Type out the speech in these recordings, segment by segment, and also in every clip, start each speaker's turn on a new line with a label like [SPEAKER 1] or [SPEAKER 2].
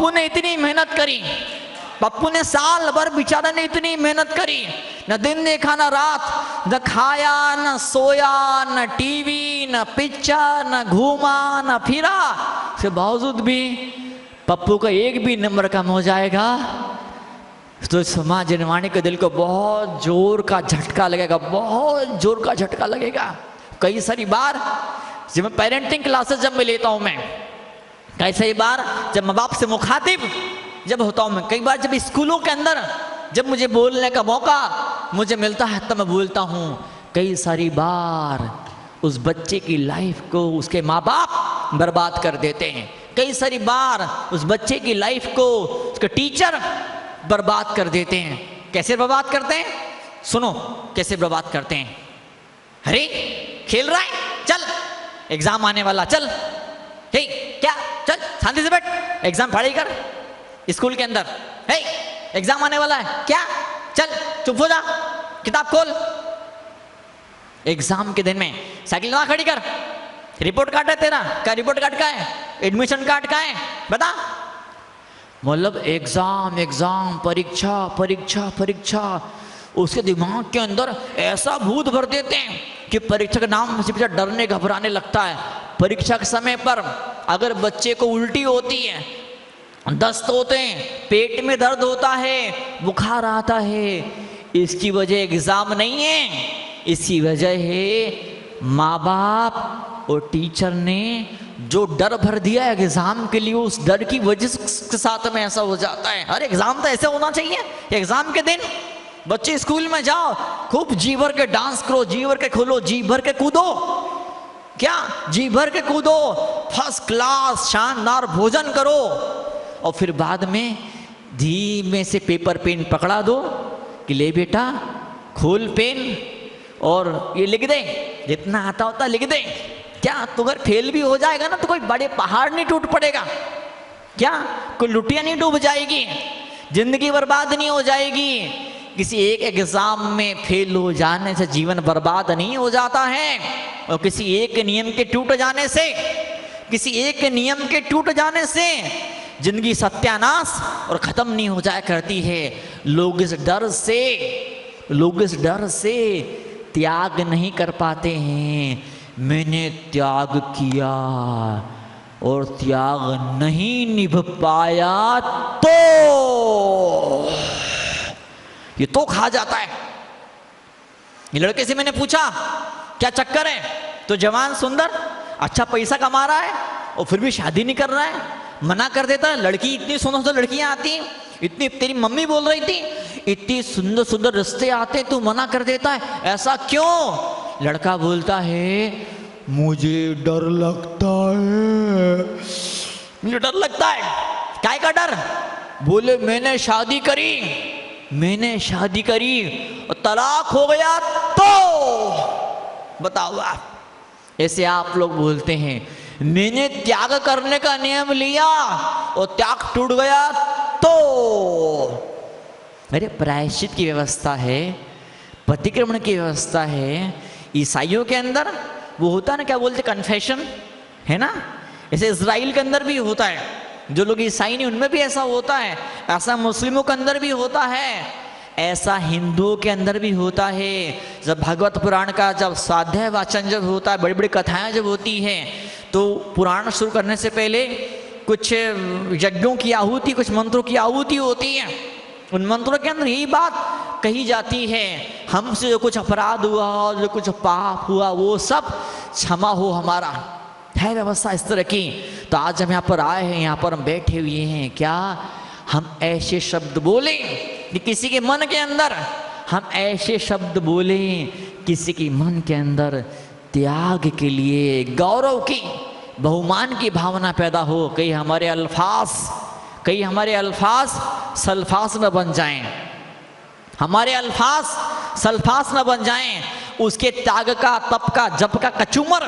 [SPEAKER 1] पप्पू ने इतनी मेहनत करी, पप्पू ने साल भर बेचारा ने इतनी मेहनत करी, न दिन देखा न रात, न खाया न सोया, न टीवी न पिक्चर, न घूमा न फिरा, उसके बावजूद भी पप्पू का एक भी नंबर कम हो जाएगा तो सुमा जिनवानी के दिल को बहुत जोर का झटका लगेगा, बहुत जोर का झटका लगेगा। कई सारी बार जब मैं पेरेंटिंग क्लासेस जब मैं लेता हूँ, मैं कई सारी बार जब माँ बाप से मुखातिब जब होता हूँ, मैं कई बार जब स्कूलों के अंदर जब मुझे बोलने का मौका मुझे मिलता है तब मैं बोलता हूँ। कई सारी बार उस बच्चे की लाइफ को उसके माँ बाप बर्बाद कर देते हैं, कई सारी बार उस बच्चे की लाइफ को उसके टीचर बर्बाद कर देते हैं। कैसे बर्बाद करते हैं? सुनो कैसे बर्बाद करते हैं। अरे खेल रहा है, चल एग्जाम आने वाला, चल हे क्या, चल शांति से बैठ, एग्जाम पढ़ाई कर स्कूल के अंदर, हे एग्जाम आने वाला है क्या, चल चुप हो जा, किताब खोल। एग्जाम के दिन में साइकिल ना खड़ी कर, रिपोर्ट कार्ड है तेरा, क्या रिपोर्ट कार्ड का है, एडमिशन कार्ड का है, बता। मतलब एग्जाम एग्जाम, परीक्षा परीक्षा परीक्षा, उसके दिमाग के अंदर ऐसा भूत भर देते हैं कि परीक्षा के नाम से पीछे डरने घबराने लगता है। परीक्षा के समय पर अगर बच्चे को उल्टी होती है, दस्त होते हैं, पेट में दर्द होता है, बुखार आता है, इसकी वजह एग्जाम नहीं है, इसकी वजह है माँ बाप और टीचर ने जो डर भर दिया है एग्जाम के लिए, उस डर की वजह के साथ में ऐसा हो जाता है। अरे एग्जाम तो ऐसे होना चाहिए, एग्जाम के दिन बच्चे स्कूल में जाओ, खूब जी भर के डांस करो, जी भर के खोलो, जी भर के कूदो, क्या जी भर के कूदो, फर्स्ट क्लास शानदार भोजन करो, और फिर बाद में धीमे से पेपर पेन पकड़ा दो कि ले बेटा खोल पेन और ये लिख दे, जितना आता होता लिख दे। क्या तो अगर फेल भी हो जाएगा ना तो कोई बड़े पहाड़ नहीं टूट पड़ेगा, क्या कोई लुटिया नहीं डूब जाएगी, जिंदगी बर्बाद नहीं हो जाएगी। किसी एक एग्जाम में फेल हो जाने से जीवन बर्बाद नहीं हो जाता है, और किसी एक नियम के टूट जाने से, किसी एक नियम के टूट जाने से जिंदगी सत्यानाश और खत्म नहीं हो जाया करती है। लोग इस डर से त्याग नहीं कर पाते हैं। मैंने त्याग किया और त्याग नहीं निभ पाया तो ये तो खा जाता है। ये लड़के से मैंने पूछा क्या चक्कर है, तो जवान सुंदर अच्छा पैसा कमा रहा है और फिर भी शादी नहीं कर रहा है, मना कर देता है। लड़की इतनी सुंदर सुंदर लड़कियां आती हैं, इतनी तेरी मम्मी बोल रही थी इतनी सुंदर सुंदर रिश्ते आते, तू मना कर देता है, ऐसा क्यों? लड़का बोलता है मुझे डर लगता है, मुझे डर लगता है। काय का डर? बोले मैंने शादी करी और तलाक हो गया तो बताओ आप। ऐसे आप लोग बोलते हैं मैंने त्याग करने का नियम लिया और त्याग टूट गया तो। अरे प्रायश्चित की व्यवस्था है, प्रतिक्रमण की व्यवस्था है। ईसाइयों के अंदर वो होता है ना, क्या बोलते, कन्फेशन है ना। ऐसे इजराइल के अंदर भी होता है, जो लोग ईसाई नहीं उनमें भी ऐसा होता है, ऐसा मुस्लिमों के अंदर भी होता है, ऐसा हिंदुओं के अंदर भी होता है। जब भगवत पुराण का जब स्वाध्याय वाचन जब होता है, बड़ी बड़ी कथाएं जब होती हैं, तो पुराण शुरू करने से पहले कुछ यज्ञों की आहुति, कुछ मंत्रों की आहुति होती है। उन मंत्रों के अंदर यही बात कही जाती है, हमसे जो कुछ अपराध हुआ, जो कुछ पाप हुआ, वो सब क्षमा हो हमारा। है व्यवस्था इस तरह की। तो आज हम यहाँ पर आए हैं, यहाँ पर हम बैठे हुए हैं, क्या हम ऐसे शब्द बोलें कि किसी के मन के अंदर, हम ऐसे शब्द बोलें किसी के मन के अंदर त्याग के लिए, गौरव की, बहुमान की भावना पैदा हो। कहीं हमारे अल्फाज सल्फास न बन जाएं, हमारे अल्फाज सल्फास न बन जाएं, उसके त्याग का, तप का, जप का कचूमर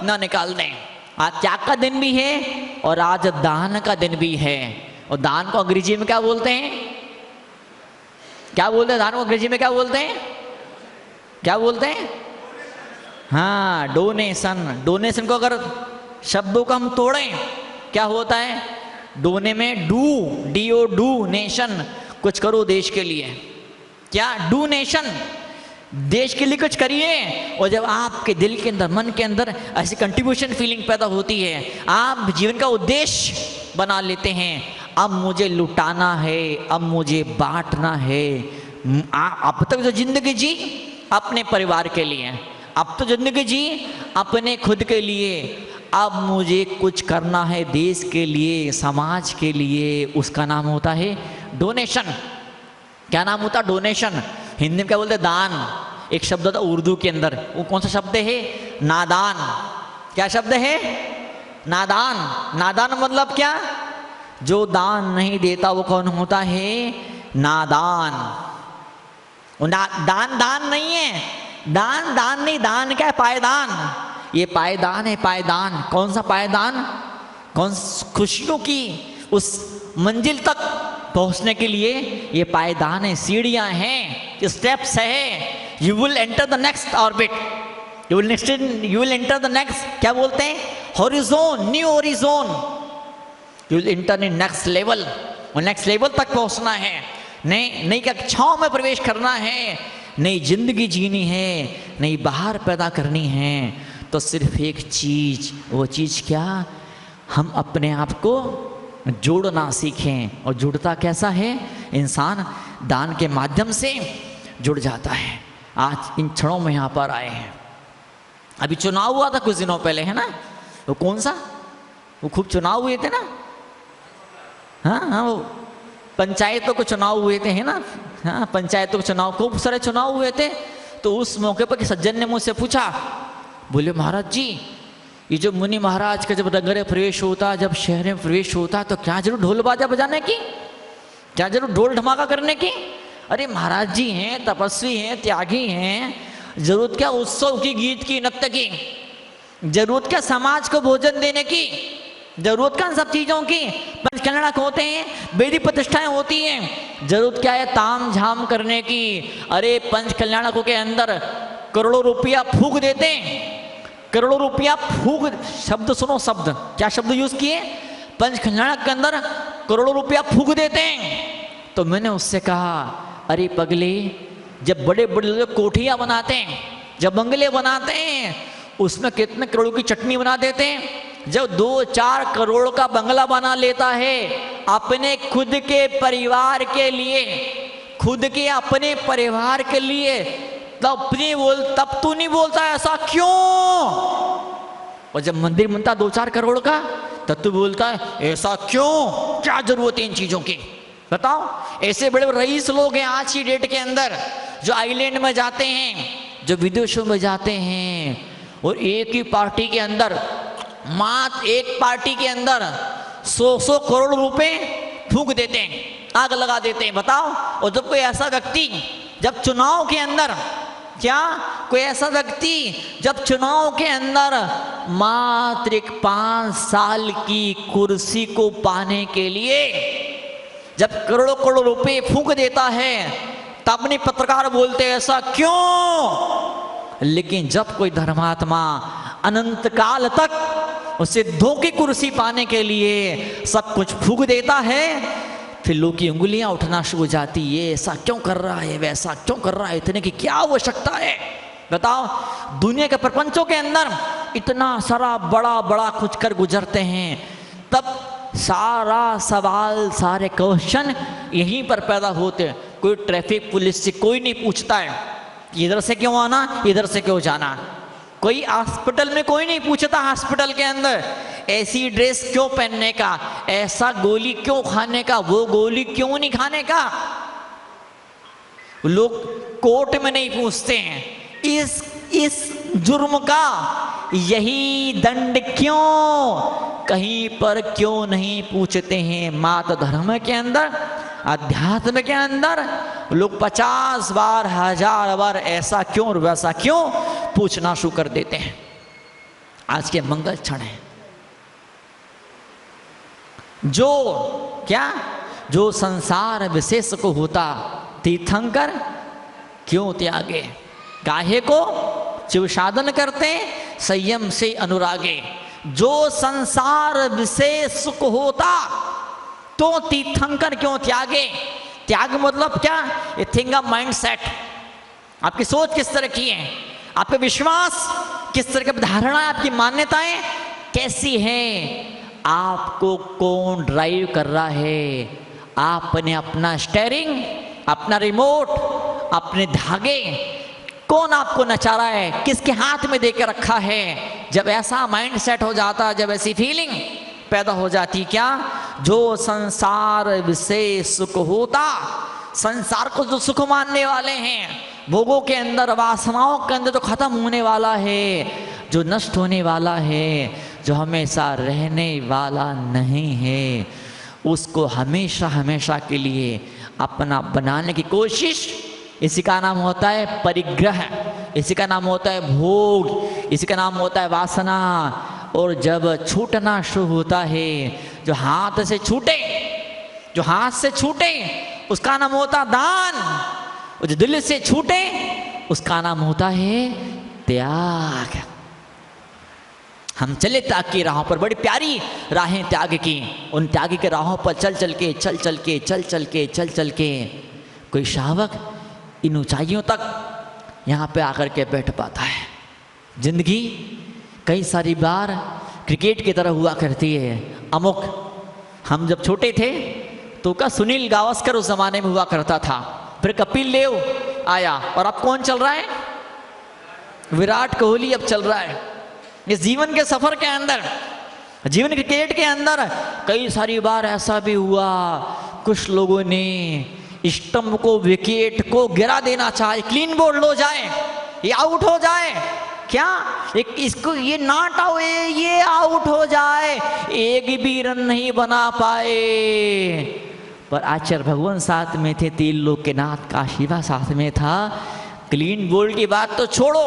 [SPEAKER 1] न निकाल दें। आज त्याग का दिन भी है और आज दान का दिन भी है। और दान को अंग्रेजी में क्या बोलते हैं? क्या बोलते हैं दान को अंग्रेजी में? क्या बोलते हैं? क्या बोलते हैं? हाँ, डोनेशन। डोनेशन को अगर शब्दों को हम तोड़ें क्या होता है? डोने में डू, डीओ डू नेशन, कुछ करो देश के लिए। क्या डू नेशन, देश के लिए कुछ करिए। और जब आपके दिल के अंदर, मन के अंदर ऐसी कंट्रीब्यूशन फीलिंग पैदा होती है, आप जीवन का उद्देश्य बना लेते हैं, अब मुझे लुटाना है, अब मुझे बांटना है। अब तक जो जिंदगी जी अपने परिवार के लिए, अब तो जिंदगी जी अपने खुद के लिए, अब मुझे कुछ करना है देश के लिए, समाज के लिए। उसका नाम होता है डोनेशन। क्या नाम होता है? डोनेशन। हिंदी में क्या बोलते हैं? दान। एक शब्द होता उर्दू के अंदर, वो कौन सा शब्द है? नादान। क्या शब्द है? नादान। नादान मतलब क्या? जो दान नहीं देता वो कौन होता है? नादान। दान दान नहीं है, दान दान नहीं, दान क्या है? पायदान। ये पायदान है, पायदान। कौन सा पायदान? कौन? खुशियों की उस मंजिल तक पहुंचने के लिए ये पायदान है, सीढ़ियां हैं, स्टेप्स है। You will enter the next orbit, you will enter the next, क्या बोलते हैं? Horizon, new horizon. You will enter in next level, और नेक्स्ट लेवल तक पहुंचना है, नई कक्षाओं में प्रवेश करना है, नई जिंदगी जीनी है, नई बाहर पैदा करनी है। तो सिर्फ एक चीज, वो चीज क्या? हम अपने आप को जोड़ना सीखें। और जुड़ता कैसा है? इंसान दान के माध्यम से जुड़ जाता है। आज इन क्षणों में यहाँ पर आए हैं। अभी चुनाव हुआ था कुछ दिनों पहले, है ना? वो कौन सा? वो खूब चुनाव हुए थे ना? हाँ हाँ, वो पंचायतों के चुनाव हुए थे, है ना? हाँ, पंचायतों के चुनाव, खूब सारे चुनाव हुए थे। तो उस मौके पर सज्जन ने मुझसे पूछा, बोले महाराज जी, ये जो मुनि महाराज का जब नगर प्रवेश होता, जब शहर में प्रवेश होता, तो क्या जरूर ढोल बाजा बजाने की? क्या जरूर ढोल धमाका करने की? अरे महाराज जी हैं, तपस्वी हैं, त्यागी हैं, जरूरत क्या उत्सव की, गीत की, नृत्य की? जरूरत क्या समाज को भोजन देने की? जरूरत क्या सब चीजों की? पंचकल्याणक होते हैं, वेदी प्रतिष्ठाएं होती हैं, जरूरत क्या है ताम झाम करने की? अरे पंचकल्याणकों के अंदर करोड़ों रुपया फूंक देते हैं, करोड़ों रुपया फूंक, शब्द सुनो, शब्द क्या शब्द यूज किए? पंचकल्याणक के अंदर करोड़ों रुपया फूंक देते हैं। तो मैंने उससे कहा, अरे पगले, जब बड़े बड़े लोग कोठियां बनाते हैं, जब बंगले बनाते हैं, उसमें कितने करोड़ों की चटनी बना देते हैं। जब 2-4 करोड़ का बंगला बना लेता है अपने खुद के परिवार के लिए, खुद के अपने परिवार के लिए, तब तू नहीं बोलता ऐसा क्यों? और जब मंदिर बनता 2-4 करोड़ का, तब तू बोलता है ऐसा क्यों? क्या जरूरत है इन चीजों की? बताओ। ऐसे बड़े रईस लोग हैं आज की डेट के अंदर, जो आइलैंड में जाते हैं, जो विदेशों में जाते हैं, और एक ही पार्टी के अंदर, मात्र एक पार्टी के अंदर 100 करोड़ रुपए फूंक देते हैं, आग लगा देते हैं। बताओ। और जब कोई ऐसा व्यक्ति जब चुनाव के अंदर, क्या कोई ऐसा व्यक्ति जब चुनाव के अंदर मात्र 5 साल की कुर्सी को पाने के लिए जब करोड़ों करोड़ रुपए फूंक देता है, तब अपने पत्रकार बोलते हैं ऐसा क्यों? लेकिन जब कोई धर्मात्मा अनंत काल तक उसे 2 की कुर्सी पाने के लिए सब कुछ फूंक देता है, फिर लोग की उंगलियां उठना शुरू हो जाती, ये ऐसा क्यों कर रहा है, वैसा क्यों कर रहा है, इतने की क्या आवश्यकता है? बताओ। दुनिया के प्रपंचों के अंदर इतना सारा बड़ा बड़ा कुछ कर गुजरते हैं, तब सारा सवाल, सारे क्वेश्चन यहीं पर पैदा होते हैं। कोई ट्रैफिक पुलिस से कोई नहीं पूछता है इधर से क्यों आना, इधर से क्यों जाना। कोई हॉस्पिटल में कोई नहीं पूछता, हॉस्पिटल के अंदर ऐसी ड्रेस क्यों पहनने का, ऐसा गोली क्यों खाने का, वो गोली क्यों नहीं खाने का। लोग कोर्ट में नहीं पूछते हैं इस जुर्म का यही दंड क्यों, कहीं पर क्यों नहीं पूछते हैं। मात धर्म के अंदर, अध्यात्म के अंदर लोग 50 बार 1000 बार ऐसा क्यों और वैसा क्यों पूछना शुरू कर देते हैं। आज के मंगल क्षण है, जो क्या, जो संसार विशेष को होता तीर्थंकर क्यों त्यागे, काहे को शिवसाधन करते संयम से अनुरागे। जो संसार विशेष को होता तो तीर्थंकर क्यों त्यागे? त्याग मतलब क्या? ये थिंग ऑफ माइंड सेट। आपकी सोच किस तरह की है, आपका विश्वास किस तरह की धारणा है, आपकी मान्यताएं कैसी हैं, आपको कौन ड्राइव कर रहा है, आपने अपना स्टेयरिंग, अपना रिमोट, अपने धागे कौन आपको नचा रहा है, किसके हाथ में देकर रखा है? जब ऐसा माइंड सेट हो जाता, जब ऐसी फीलिंग पैदा हो जाती, क्या जो संसार विशेष सुख होता, संसार को जो सुख मानने वाले हैं, भोगों के अंदर, वासनाओं के अंदर जो खत्म होने वाला है, जो नष्ट होने वाला है, जो हमेशा रहने वाला नहीं है, उसको हमेशा हमेशा के लिए अपना बनाने की कोशिश, इसी का नाम होता है परिग्रह, इसी का नाम होता है भोग, इसी का नाम होता है वासना। और जब छूटना शुरू होता है, जो हाथ से छूटे, जो हाथ से छूटे उसका नाम होता है दान, और जो दिल से छूटे उसका नाम होता है त्याग। हम चले त्याग की राहों पर, बड़ी प्यारी राहें त्याग की, उन त्याग के राहों पर चल चल के कोई शावक इन ऊंचाइयों तक यहाँ पे आकर के बैठ पाता है। जिंदगी कई सारी बार क्रिकेट की तरह हुआ करती है। अमुक हम जब छोटे थे तो का सुनील गावस्कर उस जमाने में हुआ करता था, फिर कपिल देव आया, और अब कौन चल रहा है? विराट कोहली अब चल रहा है। इस जीवन के सफर के अंदर, जीवन क्रिकेट के अंदर कई सारी बार ऐसा भी हुआ, कुछ लोगों ने स्टंप को, विकेट को गिरा देना चाहे, क्लीन बोल्ड हो जाए, ये आउट हो जाए, क्या एक इसको ये नॉट आउट, ये आउट हो जाए, एक भी रन नहीं बना पाए। पर आचार्य भगवान साथ में थे, तीन लोग के नाथ काशीबा साथ में था। क्लीन बोल्ड की बात तो छोड़ो,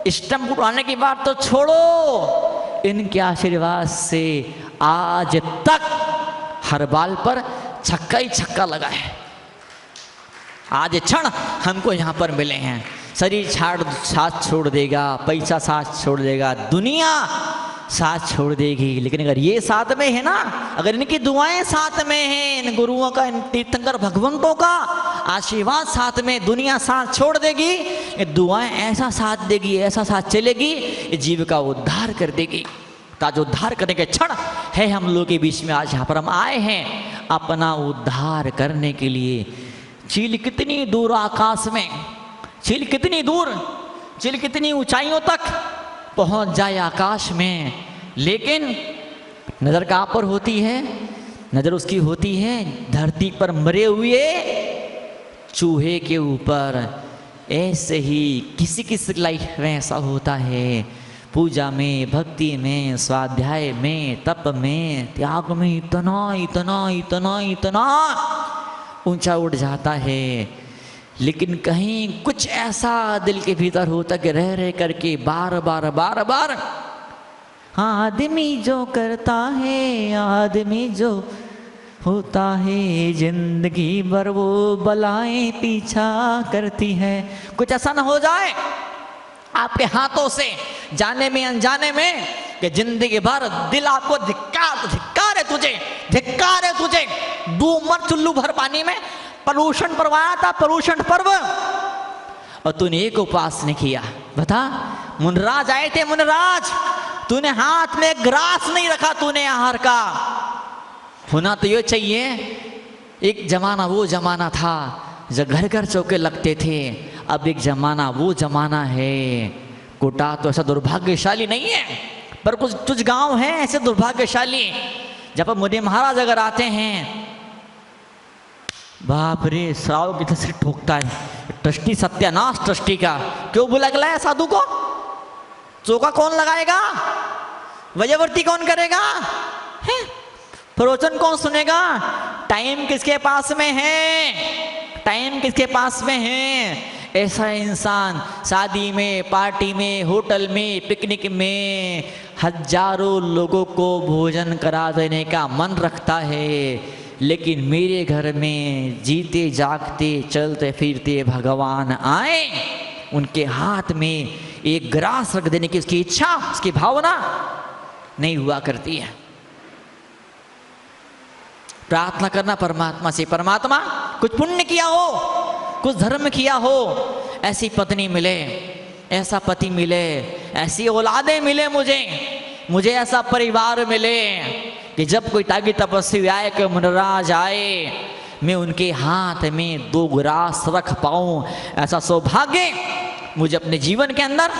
[SPEAKER 1] स्टंप उड़ाने की बात तो छोड़ो, इनके आशीर्वाद से आज तक हर बाल पर छक्का ही छक्का लगा है। आज क्षण हमको यहाँ पर मिले हैं, शरीर साथ छोड़ देगा, पैसा साथ छोड़ देगा, दुनिया साथ छोड़ देगी, लेकिन अगर ये साथ में है ना, अगर इनकी दुआएं साथ में हैं, इन गुरुओं का, इन तीर्थंकर भगवंतों का आशीर्वाद साथ में, दुनिया साथ छोड़ देगी, ये दुआएं ऐसा साथ देगी, ऐसा साथ चलेगी, ये जीव का उद्धार कर देगी। ताज उद्धार करने के क्षण है हम लोग के बीच में। आज यहाँ पर हम आए हैं अपना उद्धार करने के लिए। चील कितनी दूर आकाश में, चील कितनी दूर, चील कितनी ऊंचाइयों तक पहुंच जाए आकाश में, लेकिन नज़र कहाँ पर होती है? नज़र उसकी होती है धरती पर मरे हुए चूहे के ऊपर। ऐसे ही किसी किसी लाइफ में ऐसा होता है, पूजा में, भक्ति में, स्वाध्याय में, तप में, त्याग में इतना इतना इतना इतना ऊंचा उठ जाता है, लेकिन कहीं कुछ ऐसा दिल के भीतर होता कि रह रह करके बार बार बार बार आदमी जो करता है, आदमी जो होता है, जिंदगी भर वो बलाएं पीछा करती है। कुछ ऐसा ना हो जाए आपके हाथों से जाने में अनजाने में कि जिंदगी भर दिल आपको धिक्कार है तुझे, धिक्कार है तुझे, डूब मर चुल्लू भर पानी में। पॉल्यूशन परवाया था, पॉल्यूशन पर्व, और तूने एक उपवास नहीं किया। बता, मुनराज आए थे, मुनराज, तूने हाथ में ग्रास नहीं रखा, तूने आहार का। होना तो ये चाहिए, एक जमाना वो जमाना था जब घर घर चौके लगते थे, अब एक जमाना वो जमाना है। कोटा तो ऐसा दुर्भाग्यशाली नहीं है, पर कुछ गांव हैं ऐसे दुर्भाग्यशाली, जब मुझे महाराज अगर आते हैं, बाप रे, श्राव की तस्वीर ठोकता है। ट्रस्टी सत्यानाश ट्रस्टी का, क्यों बुलाया साधु को? चौका कौन लगाएगा? वजहवर्ती कौन करेगा? प्रवचन कौन सुनेगा? टाइम किसके पास में है? टाइम किसके पास में है? ऐसा इंसान शादी में, पार्टी में, होटल में, पिकनिक में हजारों लोगों को भोजन करा देने का मन रखता है, लेकिन मेरे घर में जीते जागते चलते फिरते भगवान आए, उनके हाथ में एक ग्रास रख देने की उसकी इच्छा, उसकी भावना नहीं हुआ करती है। प्रार्थना करना परमात्मा से, परमात्मा कुछ पुण्य किया हो, कुछ धर्म किया हो, ऐसी पत्नी मिले, ऐसा पति मिले, ऐसी औलादें मिले मुझे ऐसा परिवार मिले कि जब कोई त्यागी तपस्वी आए, कि मुनराज आए, मैं उनके हाथ में 2 ग्रास रख पाऊं। ऐसा सौभाग्य मुझे अपने जीवन के अंदर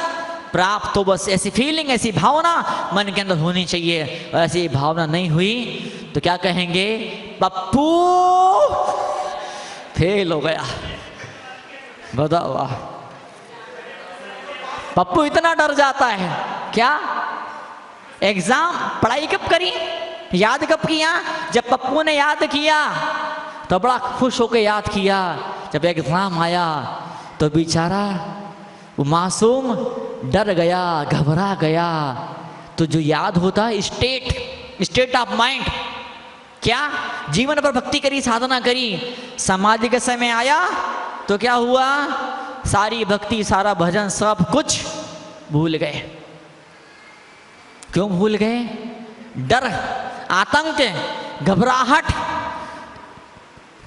[SPEAKER 1] प्राप्त हो। बस ऐसी फीलिंग, ऐसी भावना मन के अंदर होनी चाहिए। ऐसी भावना नहीं हुई तो क्या कहेंगे? पप्पू फेल हो गया। बताओ, पप्पू इतना डर जाता है। क्या एग्जाम पढ़ाई कब करी, याद कब किया? जब पप्पू ने याद किया तो बड़ा खुश होकर याद किया। जब एग्जाम आया तो बेचारा वो मासूम डर गया, घबरा गया। तो जो याद होता है स्टेट ऑफ माइंड, क्या जीवन पर भक्ति करी, साधना करी, समाधि के समय आया तो क्या हुआ? सारी भक्ति, सारा भजन, सब कुछ भूल गए। क्यों भूल गए? डर, आतंक, घबराहट।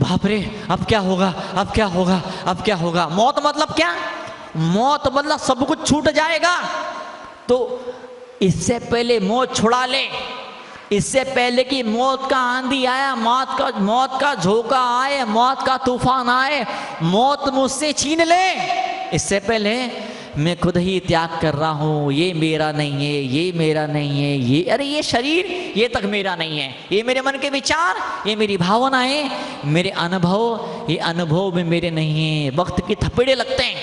[SPEAKER 1] बाप रे, अब क्या होगा, अब क्या होगा, अब क्या होगा? मौत मतलब क्या? मौत मतलब सब कुछ छूट जाएगा। तो इससे पहले मौत छुड़ा ले, इससे पहले कि मौत का आंधी आया, मौत का झोंका आए, मौत का तूफान आए, मौत मुझसे छीन ले, इससे पहले मैं खुद ही त्याग कर रहा हूँ। ये मेरा नहीं है, ये मेरा नहीं है, ये शरीर ये तक मेरा नहीं है, ये मेरे मन के विचार, ये मेरी भावनाएं, मेरे अनुभव, ये अनुभव भी मेरे नहीं है। वक्त की थपेड़े लगते हैं,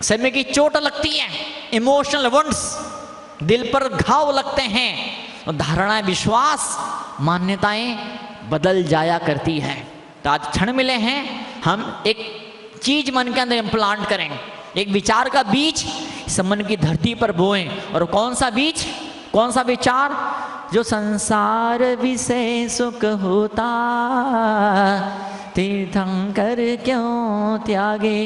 [SPEAKER 1] समय की चोट लगती है, इमोशनल वंड्स, दिल पर घाव लगते हैं, और धारणाएं, विश्वास, मान्यताएं बदल जाया करती है। तो आज क्षण मिले हैं, हम एक चीज मन के अंदर इम्प्लांट करें, एक विचार का बीज इस मन की धरती पर बोएं। और कौन सा बीज, कौन सा विचार? जो संसार विषय सुख होता, तीर्थंकर क्यों त्यागे।